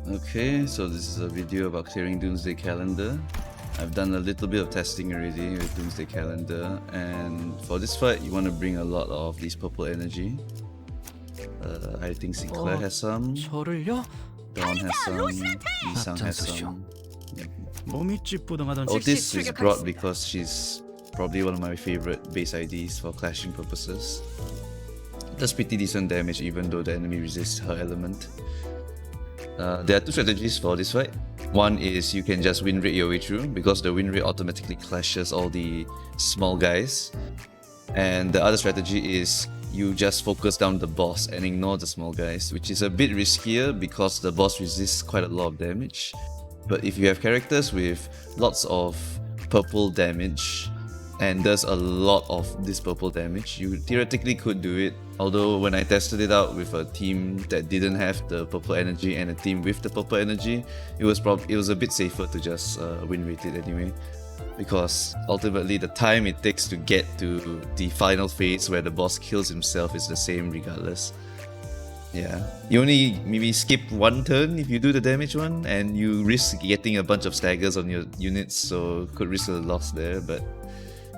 Okay, so this is a video about clearing Doomsday Calendar. I've done a little bit of testing already with Doomsday Calendar, and for this fight you want to bring a lot of these purple energy. I think Sinclair has some, 저를요? Dawn has some, Yisang has some. 몸이 찌뿌둥하던 Otis is brought because she's probably one of my favorite base IDs for clashing purposes. Does pretty decent damage even though the enemy resists her element. There are two strategies for this fight. One is you can just win rate your way through because the win rate automatically clashes all the small guys. And the other strategy is you just focus down the boss and ignore the small guys, which is a bit riskier because the boss resists quite a lot of damage. But if you have characters with lots of purple damage and does a lot of this purple damage, you theoretically could do it. Although when I tested it out with a team that didn't have the purple energy and a team with the purple energy, it was a bit safer to just win rate it anyway. Because ultimately the time it takes to get to the final phase where the boss kills himself is the same regardless. Yeah, you only maybe skip one turn if you do the damage one, and you risk getting a bunch of staggers on your units, so could risk a loss there, but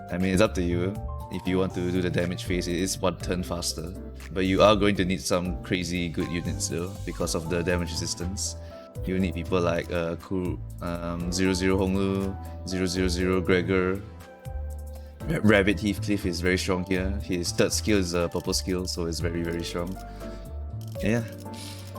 I mean it's up to you. If you want to do the damage phase, it is one turn faster, but you are going to need some crazy good units though because of the damage resistance. You need people like 00 Honglu, 000 Gregor. Rabbit Heathcliff is very strong here. His third skill is a purple skill, so it's very strong. Yeah,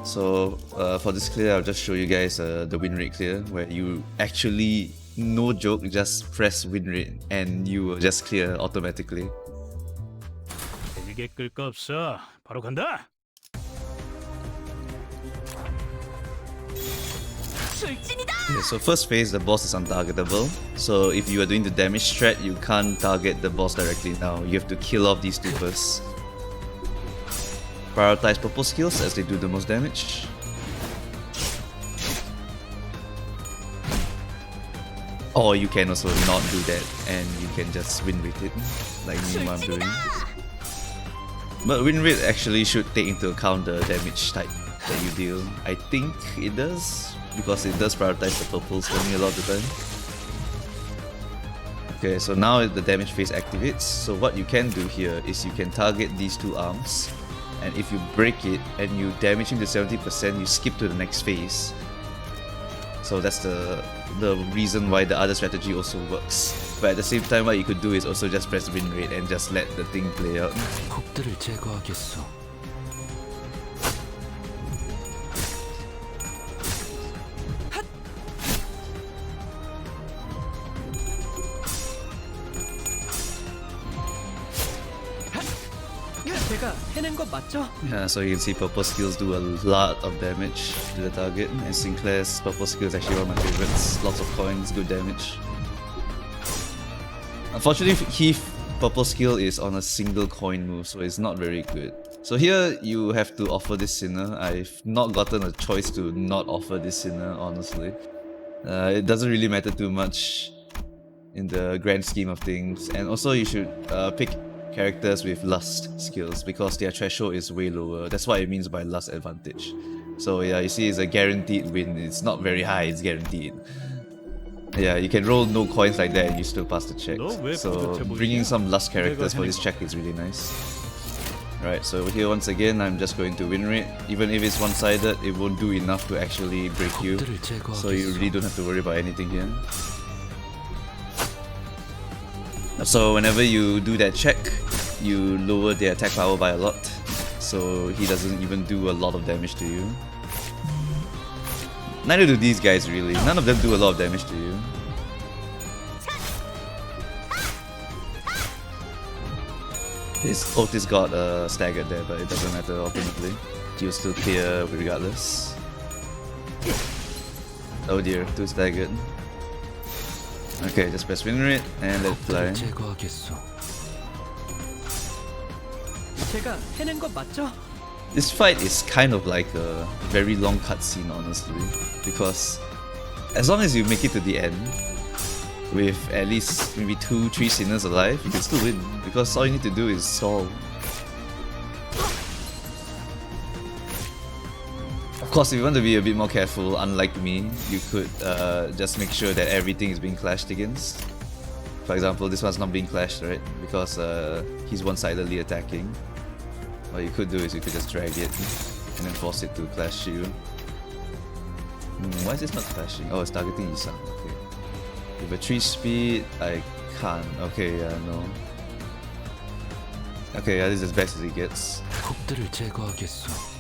so for this clear, I'll just show you guys the win rate clear, where you actually, no joke, just press win rate and you will just clear automatically. 길게 끌 거 없어. 바로 간다. Okay, so first phase, the boss is untargetable. So if you are doing the damage strat, you can't target the boss directly now. You have to kill off these two first. Prioritize purple skills as they do the most damage. Or you can also not do that and you can just win rate it, like me what I'm doing. But win rate actually should take into account the damage type that you deal. I think it does, because it does prioritize the purples for me a lot of the time. Okay, so now the damage phase activates. So what you can do here is you can target these two arms, and if you break it and you damage him to 70%, you skip to the next phase. So that's the reason why the other strategy also works. But at the same time, what you could do is also just press win rate and just let the thing play out. 곡들을 제거하겠어. 제가 해낸 거 맞죠? Yeah, so you can see purple skills do a lot of damage to the target, and Sinclair's purple skill is actually one of my favorites. Lots of coins, good damage. Unfortunately, Heath purple skill is on a single coin move, so it's not very good. So here you have to offer this Sinner. I've not gotten a choice to not offer this Sinner, honestly. It doesn't really matter too much in the grand scheme of things, and also you should pick characters with lust skills because their threshold is way lower. That's what it means by lust advantage. So yeah, you see it's a guaranteed win. It's not very high, it's guaranteed. Yeah, you can roll no coins like that and you still pass the check. So bringing some lust characters for this check is really nice. Alright, so here once again I'm just going to win rate. Even if it's one-sided, it won't do enough to actually break you. So you really don't have to worry about anything here. So whenever you do that check, you lower their attack power by a lot, so he doesn't even do a lot of damage to you. Neither do these guys really, none of them do a lot of damage to you. His Otis got staggered there, but it doesn't matter ultimately. He'll still clear regardless. Oh dear, too staggered. Okay, just press win rate and let it fly. 제가 해낸 거 맞죠? This fight is kind of like a very long cutscene, honestly, because as long as you make it to the end with at least maybe 2-3 sinners alive, you can still win, because all you need to do is stall. Of course, if you want to be a bit more careful, unlike me, you could just make sure that everything is being clashed against. For example, this one's not being clashed, right? Because he's one-sidedly attacking. What you could do is you could just drag it and then force it to clash you. Why is this not clashing? Oh, it's targeting Isang. Okay. With a 3 speed, I can't. Okay, yeah, no. Okay, yeah, this is as best as it gets. 폭들을 제거하겠소.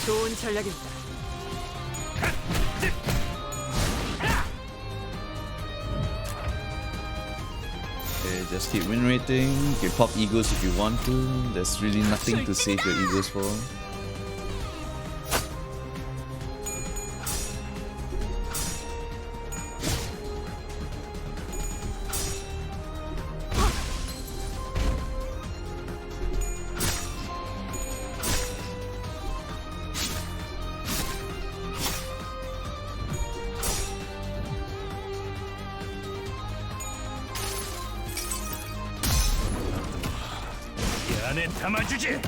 좋은 전략입니다. Okay, just keep win rating. You can pop egos if you want to. There's really nothing to save your egos for. 안에 담아주지.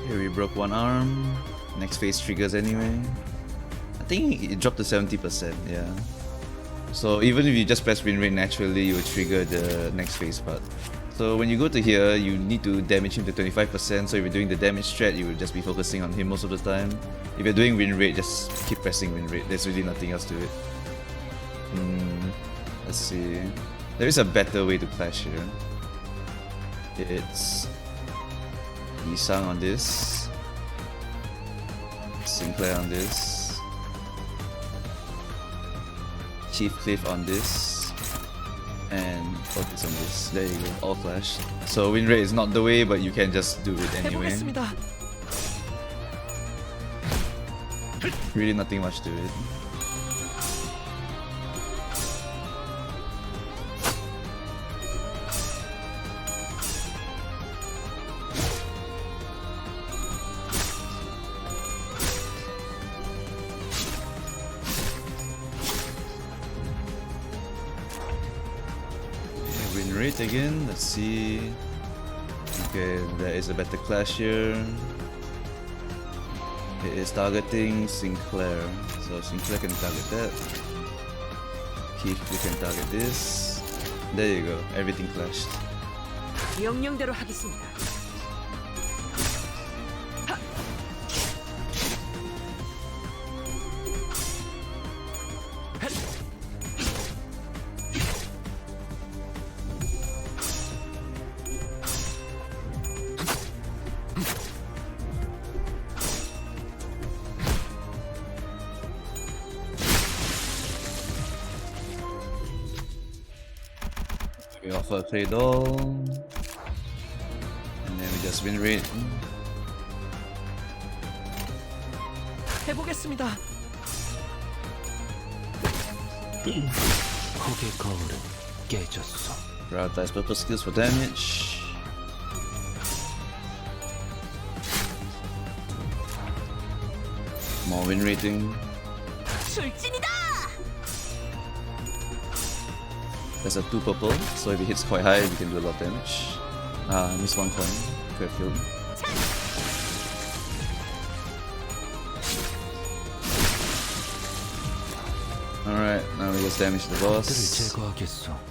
Here we broke one arm. Next phase triggers anyway. I think it dropped to 70%, yeah. So even if you just press win rate naturally, you will trigger the next phase part. So when you go to here, you need to damage him to 25%. So if you're doing the damage strat, you will just be focusing on him most of the time. If you're doing win rate, just keep pressing win rate. There's really nothing else to it. Let's see. There is a better way to clash here. It's Isang on this, Sinclair on this, Heathcliff on this, and Otis on this. There you go, all flashed. So win rate is not the way, but you can just do it anyway. 해보겠습니다. Really nothing much to it. Win rate again, let's see. Okay, there is a better clash here. It is targeting Sinclair, so Sinclair can target that. Keith, you can target this. There you go, everything clashed. 명령대로 하겠습니다. We offer a play doll, and then we just win rate. 해보겠습니다. 폭의 거울은 깨졌어. Prioritize purple skills for damage. More win rating. 출진이다. There's a 2 purple, so if it hits quite high, we can do a lot of damage. I missed 1 coin. Could have killed. Alright, now we just damage the 폭들을 boss. 제거하겠어.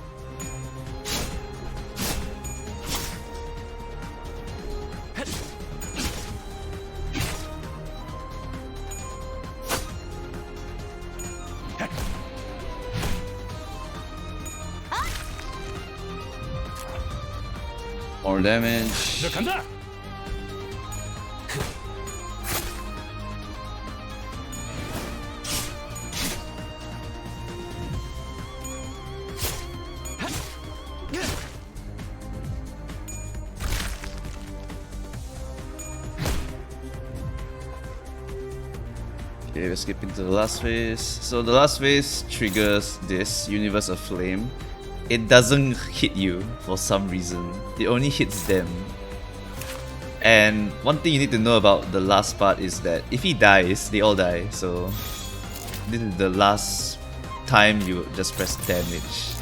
More damage. 너 간다. Okay, we're skipping to the last phase. So the last phase triggers this Universe of Flame. it doesn't hit you for some reason. It only hits them. And one thing you need to know about the last part is that if he dies, they all die. So this is the last time you just press damage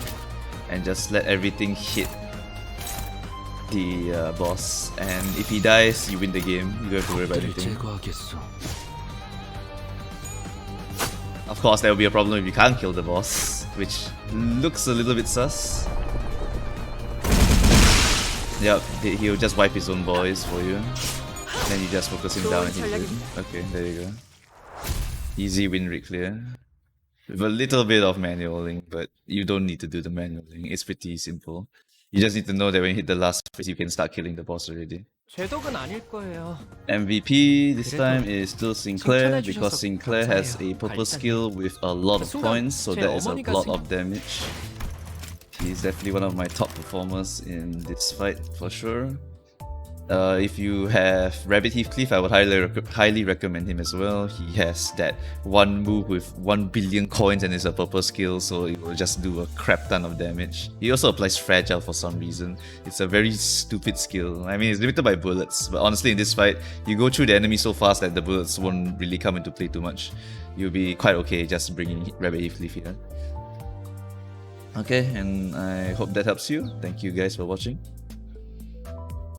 and just let everything hit the boss. And if he dies, you win the game. You don't have to worry about 적들을 anything. 제거하겠소. Of course, there will be a problem if you can't kill the boss, which looks a little bit sus. Yep, he'll just wipe his own boys for you. Then you just focus him down and he's good. Okay, there you go. Easy win rate clear. With a little bit of manualing, but you don't need to do the manualing. It's pretty simple. You just need to know that when you hit the last phase, you can start killing the boss already. 죄독은 아닐 거예요. MVP this time is still Sinclair because Sinclair has a purple skill with a lot of points, so that is a lot of damage. He's definitely one of my top performers in this fight for sure. If you have Rabbit Heathcliff, I would highly recommend him as well. He has that one move with 1 billion coins and it's a purple skill, so it will just do a crap ton of damage. He also applies Fragile for some reason. It's a very stupid skill. I mean, it's limited by bullets, but honestly in this fight, you go through the enemy so fast that the bullets won't really come into play too much. You'll be quite okay just bringing Rabbit Heathcliff here. Okay, and I hope that helps you. Thank you guys for watching.